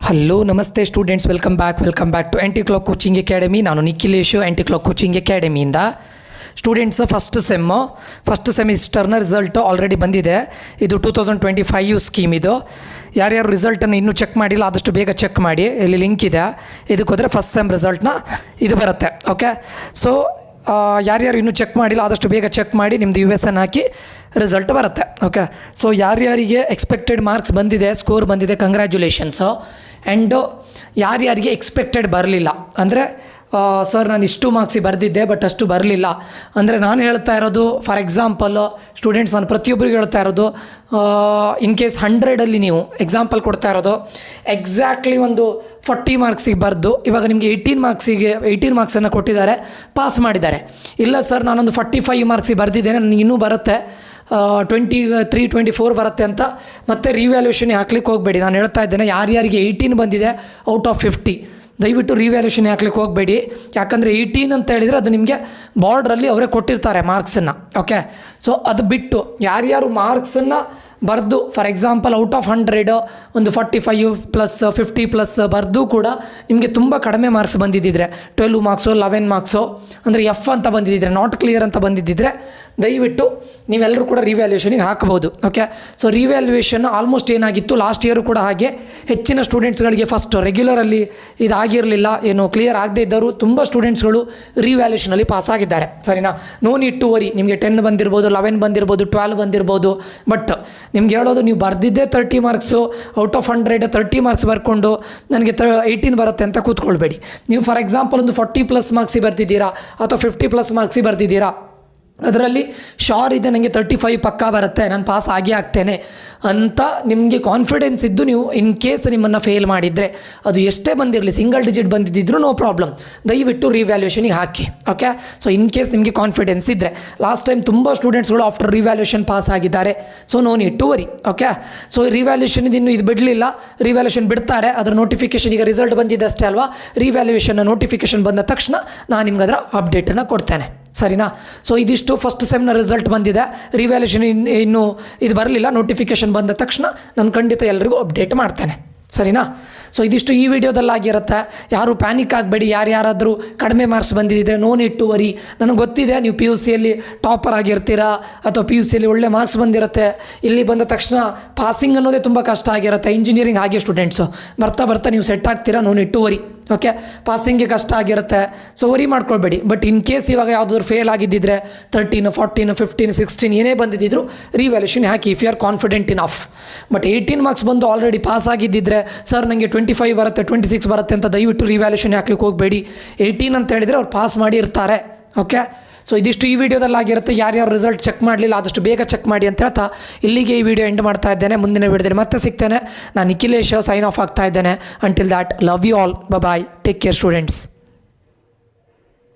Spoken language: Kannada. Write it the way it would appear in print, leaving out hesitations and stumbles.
ಹಲೋ ನಮಸ್ತೆ students, welcome back to anti clock coaching academy. ನಾನು ನಿಖಿಲೇಶು, ಆ್ಯಂಟಿ ಕ್ಲಾಕ್ ಕೋಚಿಂಗ್ ಅಕಾಡೆಮಿಯಿಂದ. ಸ್ಟೂಡೆಂಟ್ಸ್, ಫಸ್ಟ್ ಸೆಮಿಸ್ಟರ್ನ ರಿಸಲ್ಟು ಆಲ್ರೆಡಿ ಬಂದಿದೆ. ಇದು 2025 ಸ್ಕೀಮ್. ಇದು ಯಾರ್ಯಾರು ರಿಸಲ್ಟನ್ನು ಇನ್ನೂ ಚೆಕ್ ಮಾಡಿಲ್ಲ ಆದಷ್ಟು ಬೇಗ ಚೆಕ್ ಮಾಡಿ, ಇಲ್ಲಿ ಲಿಂಕ್ ಇದೆ. ಇದಕ್ಕೆ ಹೋದರೆ ಫಸ್ಟ್ ಸೆಮ್ ರಿಸಲ್ಟ್ನ ಇದು ಬರುತ್ತೆ. ಓಕೆ, ಸೊ ಯಾರ್ಯಾರು ಇನ್ನೂ ಚೆಕ್ ಮಾಡಿಲ್ಲ ಆದಷ್ಟು ಬೇಗ ಚೆಕ್ ಮಾಡಿ, ನಿಮ್ಮದು US ಹಾಕಿ ರಿಸಲ್ಟ್ ಬರುತ್ತೆ. ಓಕೆ, ಸೊ ಯಾರ್ಯಾರಿಗೆ ಎಕ್ಸ್ಪೆಕ್ಟೆಡ್ ಮಾರ್ಕ್ಸ್ ಬಂದಿದೆ, ಸ್ಕೋರ್ ಬಂದಿದೆ, ಕಂಗ್ರ್ಯಾಚುಲೇಷನ್ಸು. ಆ್ಯಂಡು ಯಾರ್ಯಾರಿಗೆ ಎಕ್ಸ್ಪೆಕ್ಟೆಡ್ ಬರಲಿಲ್ಲ ಅಂದರೆ ಸರ್ ನಾನು ಇಷ್ಟು ಮಾರ್ಕ್ಸಿಗೆ ಬರೆದಿದ್ದೆ ಬಟ್ ಅಷ್ಟು ಬರಲಿಲ್ಲ ಅಂದರೆ, ನಾನು ಹೇಳ್ತಾ ಇರೋದು ಫಾರ್ ಎಕ್ಸಾಂಪಲ್ಲು ಸ್ಟೂಡೆಂಟ್ಸ್, ನಾನು ಪ್ರತಿಯೊಬ್ಬರಿಗೆ ಹೇಳ್ತಾ ಇರೋದು, ಇನ್ ಕೇಸ್ 100ಅಲ್ಲಿ ನೀವು ಎಕ್ಸಾಂಪಲ್ ಕೊಡ್ತಾ ಇರೋದು ಎಕ್ಸಾಕ್ಟ್ಲಿ ಒಂದು 40 ಮಾರ್ಕ್ಸಿಗೆ ಬರೆದು ಇವಾಗ ನಿಮಗೆ 18 ಮಾರ್ಕ್ಸನ್ನು ಕೊಟ್ಟಿದ್ದಾರೆ, ಪಾಸ್ ಮಾಡಿದ್ದಾರೆ. ಇಲ್ಲ ಸರ್ ನಾನೊಂದು 45 ಮಾರ್ಕ್ಸಿಗೆ ಬರೆದಿದ್ದೇನೆ, ನನಗೆ ಇನ್ನೂ ಬರುತ್ತೆ 23-24 ಬರುತ್ತೆ ಅಂತ ಮತ್ತೆ ರಿವ್ಯಾಲ್ಯೂಷನ್ಗೆ ಹಾಕ್ಲಿಕ್ಕೆ ಹೋಗಬೇಡಿ. ನಾನು ಹೇಳ್ತಾ ಇದ್ದೇನೆ, ಯಾರ್ಯಾರಿಗೆ 18 ಬಂದಿದೆ ಔಟ್ ಆಫ್ 50 ದಯವಿಟ್ಟು ರಿವ್ಯಾಲ್ಯೂಷನ್ ಹಾಕ್ಲಿಕ್ಕೆ ಹೋಗಬೇಡಿ. ಯಾಕಂದರೆ 18 ಅಂತ ಹೇಳಿದರೆ ಅದು ನಿಮಗೆ ಬಾರ್ಡ್ರಲ್ಲಿ ಅವರೇ ಕೊಟ್ಟಿರ್ತಾರೆ ಮಾರ್ಕ್ಸನ್ನು. ಓಕೆ, ಸೊ ಅದು ಬಿಟ್ಟು ಯಾರ್ಯಾರು ಮಾರ್ಕ್ಸನ್ನು ಬರೆದು ಫಾರ್ ಎಕ್ಸಾಂಪಲ್ ಔಟ್ ಆಫ್ 100 ಒಂದು 45 ಪ್ಲಸ್ 50 ಪ್ಲಸ್ ಬರೆದು ಕೂಡ ನಿಮಗೆ ತುಂಬ ಕಡಿಮೆ ಮಾರ್ಕ್ಸ್ ಬಂದಿದ್ದಿದ್ರೆ, 12 ಮಾರ್ಕ್ಸು 11 ಮಾರ್ಕ್ಸು ಅಂದರೆ F ಅಂತ ಬಂದಿದ್ದಿದ್ರೆ, ನಾಟ್ ಕ್ಲಿಯರ್ ಅಂತ ಬಂದಿದ್ದಿದ್ರೆ, ದಯವಿಟ್ಟು ನೀವೆಲ್ಲರೂ ಕೂಡ ರಿವ್ಯಾಲ್ಯೂಷನಿಗೆ ಹಾಕ್ಬೋದು. ಓಕೆ, ಸೊ ರಿವ್ಯಾಲ್ಯೂಷನ್ ಆಲ್ಮೋಸ್ಟ್ ಏನಾಗಿತ್ತು ಲಾಸ್ಟ್ ಇಯರು ಕೂಡ ಹಾಗೆ, ಹೆಚ್ಚಿನ ಸ್ಟೂಡೆಂಟ್ಸ್ಗಳಿಗೆ ಫಸ್ಟ್ ರೆಗ್ಯುಲರಲ್ಲಿ ಇದಾಗಿರಲಿಲ್ಲ, ಏನು ಕ್ಲಿಯರ್ ಆಗದೇ ಇದ್ದವರು ತುಂಬ ಸ್ಟೂಡೆಂಟ್ಸ್ಗಳು ರಿವ್ಯಾಲ್ಯೂಷನಲ್ಲಿ ಪಾಸ್ ಆಗಿದ್ದಾರೆ. ಸರಿನಾ? ನೋ ನೀಡ್ ಟು ವರಿ, ನಿಮಗೆ 10 ಬಂದಿರ್ಬೋದು, 11 ಬಂದಿರ್ಬೋದು, 12 ಬಂದಿರ್ಬೋದು. ಬಟ್ ನಿಮ್ಗೆ ಹೇಳೋದು, ನೀವು ಬರೆದಿದ್ದೇ 30 ಮಾರ್ಕ್ಸು ಔಟ್ ಆಫ್ 100 30 ಮಾರ್ಕ್ಸ್ ಬರ್ಕೊಂಡು ನನಗೆ 18 ಬರುತ್ತೆ ಅಂತ ಕೂತ್ಕೊಳ್ಬೇಡಿ. ನೀವು ಫಾರ್ ಎಕ್ಸಾಂಪಲ್ ಒಂದು 40 ಪ್ಲಸ್ ಮಾರ್ಕ್ಸಿಗೆ ಬರ್ತಿದ್ದೀರಾ ಅಥವಾ 50 ಪ್ಲಸ್ ಮಾರ್ಕ್ಸಿಗೆ ಬರ್ತಿದ್ದೀರಾ, ಅದರಲ್ಲಿ ಶೋರ್ ಇದೆ ನನಗೆ 35 ಪಕ್ಕಾ ಬರುತ್ತೆ, ನಾನು ಪಾಸ್ ಆಗೇ ಆಗ್ತೇನೆ ಅಂತ ನಿಮಗೆ ಕಾನ್ಫಿಡೆನ್ಸ್ ಇದ್ದು ನೀವು ಇನ್ ಕೇಸ್ ನಿಮ್ಮನ್ನು ಫೇಲ್ ಮಾಡಿದರೆ, ಅದು ಎಷ್ಟೇ ಬಂದಿರಲಿ, ಸಿಂಗಲ್ ಡಿಜಿಟ್ ಬಂದಿದ್ದರೂ ನೋ ಪ್ರಾಬ್ಲಮ್, ದಯವಿಟ್ಟು ರಿವ್ಯಾಲ್ಯೂಷನಿಗೆ ಹಾಕಿ. ಓಕೆ, ಸೊ ಇನ್ ಕೇಸ್ ನಿಮಗೆ ಕಾನ್ಫಿಡೆನ್ಸ್ ಇದ್ದರೆ, ಲಾಸ್ಟ್ ಟೈಮ್ ತುಂಬ ಸ್ಟೂಡೆಂಟ್ಸ್ಗಳು ಆಫ್ಟರ್ ರಿವ್ಯಾಲ್ಯೂಷನ್ ಪಾಸ್ ಆಗಿದ್ದಾರೆ. So no need to worry. Okay, so revaluation ಇನ್ನೂ ಇದು ಬಿಡಲಿಲ್ಲ, ರಿವ್ಯಾಲ್ಯೂಷನ್ ಬಿಡ್ತಾರೆ, ಅದರ ನೋಟಿಫಿಕೇಷನ್ ಈಗ ರಿಸಲ್ಟ್ ಬಂದಿದೆ ಅಷ್ಟೇ ಅಲ್ವಾ. ರಿವ್ಯಾಲ್ಯೂಷನ್ನ ನೋಟಿಫಿಕೇಷನ್ ಬಂದ ತಕ್ಷಣ ನಾನು ನಿಮ್ಗೆ ಅದರ ಅಪ್ಡೇಟನ್ನು ಕೊಡ್ತೇನೆ. ಸರಿನಾ? ಸೊ ಇದಿಷ್ಟು ಫಸ್ಟ್ ಸೆಮ್ನ ರಿಸಲ್ಟ್ ಬಂದಿದೆ. ರಿವ್ಯಾಲ್ಯೂಷನ್ ಇನ್ನೂ ಇದು ಬರಲಿಲ್ಲ, ನೋಟಿಫಿಕೇಷನ್ ಬಂದ ತಕ್ಷಣ ನಾನು ಖಂಡಿತ ಎಲ್ರಿಗೂ ಅಪ್ಡೇಟ್ ಮಾಡ್ತೇನೆ. ಸರಿನಾ? ಸೊ ಇದಿಷ್ಟು ಈ ವಿಡಿಯೋದಲ್ಲಾಗಿರುತ್ತೆ. ಯಾರು ಪ್ಯಾನಿಕ್ ಆಗಬೇಡಿ. ಯಾರಾದರೂ ಕಡಿಮೆ ಮಾರ್ಕ್ಸ್ ಬಂದಿದ್ದರೆ ನೋ ನೀಡ್ ಟು ವರಿ. ನನಗೆ ಗೊತ್ತಿದೆ ನೀವು PUCಯಲ್ಲಿ ಟಾಪರ್ ಆಗಿರ್ತೀರಾ ಅಥವಾ PUCಯಲ್ಲಿ ಒಳ್ಳೆ ಮಾರ್ಕ್ಸ್ ಬಂದಿರುತ್ತೆ, ಇಲ್ಲಿ ಬಂದ ತಕ್ಷಣ ಪಾಸಿಂಗ್ ಅನ್ನೋದೇ ತುಂಬ ಕಷ್ಟ ಆಗಿರುತ್ತೆ. ಇಂಜಿನಿಯರಿಂಗ್ ಹಾಗೆ ಸ್ಟೂಡೆಂಟ್ಸು ಬರ್ತಾ ನೀವು ಸೆಟ್ ಆಗ್ತೀರಾ, no need to worry. Okay, ಪಾಸಿಂಗ್ಗೆ ಕಷ್ಟ ಆಗಿರುತ್ತೆ, ಸೊ ವರಿ ಮಾಡ್ಕೊಳ್ಬೇಡಿ. ಬಟ್ ಇನ್ ಕೇಸ್ ಇವಾಗ ಯಾವುದಾದ್ರು ಫೇಲ್ ಆಗಿದ್ದಿದ್ರೆ 13, 14, 15, 16 ಏನೇ ಬಂದಿದ್ದಿದ್ರು ರಿವ್ಯಾಲ್ಯೂಷನ್ ಹಾಕಿ if you are confident enough. But 18 marks ಬಂದು ಆಲ್ರೆಡಿ ಪಾಸ್ ಆಗಿದ್ದಿದ್ರೆ, ಸರ್ ನನಗೆ 25 ಬರುತ್ತೆ 26 ಬರುತ್ತೆ ಅಂತ ದಯವಿಟ್ಟು ರಿವ್ಯಾಲ್ಯೂಷನ್ ಹಾಕ್ಲಿಕ್ಕೆ ಹೋಗಬೇಡಿ. 18 ಅಂತ ಹೇಳಿದರೆ ಅವ್ರು ಪಾಸ್ ಮಾಡಿ ಇರ್ತಾರೆ. ಓಕೆ, ಸೊ ಇದಿಷ್ಟು ಈ ವಿಡಿಯೋದಲ್ಲಾಗಿರುತ್ತೆ. ಯಾರ್ಯಾರು ರಿಸಲ್ಟ್ ಚೆಕ್ ಮಾಡಲಿಲ್ಲ ಆದಷ್ಟು ಬೇಗ ಚೆಕ್ ಮಾಡಿ ಅಂತ ಹೇಳ್ತಾ ಇಲ್ಲಿಗೆ ಈ ವಿಡಿಯೋ ಎಂಡ್ ಮಾಡ್ತಾ ಇದ್ದೇನೆ. ಮುಂದಿನ ವಿಡಿಯೋದಲ್ಲಿ ಮತ್ತೆ ಸಿಗ್ತೇನೆ. ನಾನು ನಿಖಿಲೇಶ್ ಸೈನ್ ಆಫ್ ಆಗ್ತಾ ಇದ್ದೇನೆ. Until that, love you all, bye, take care students.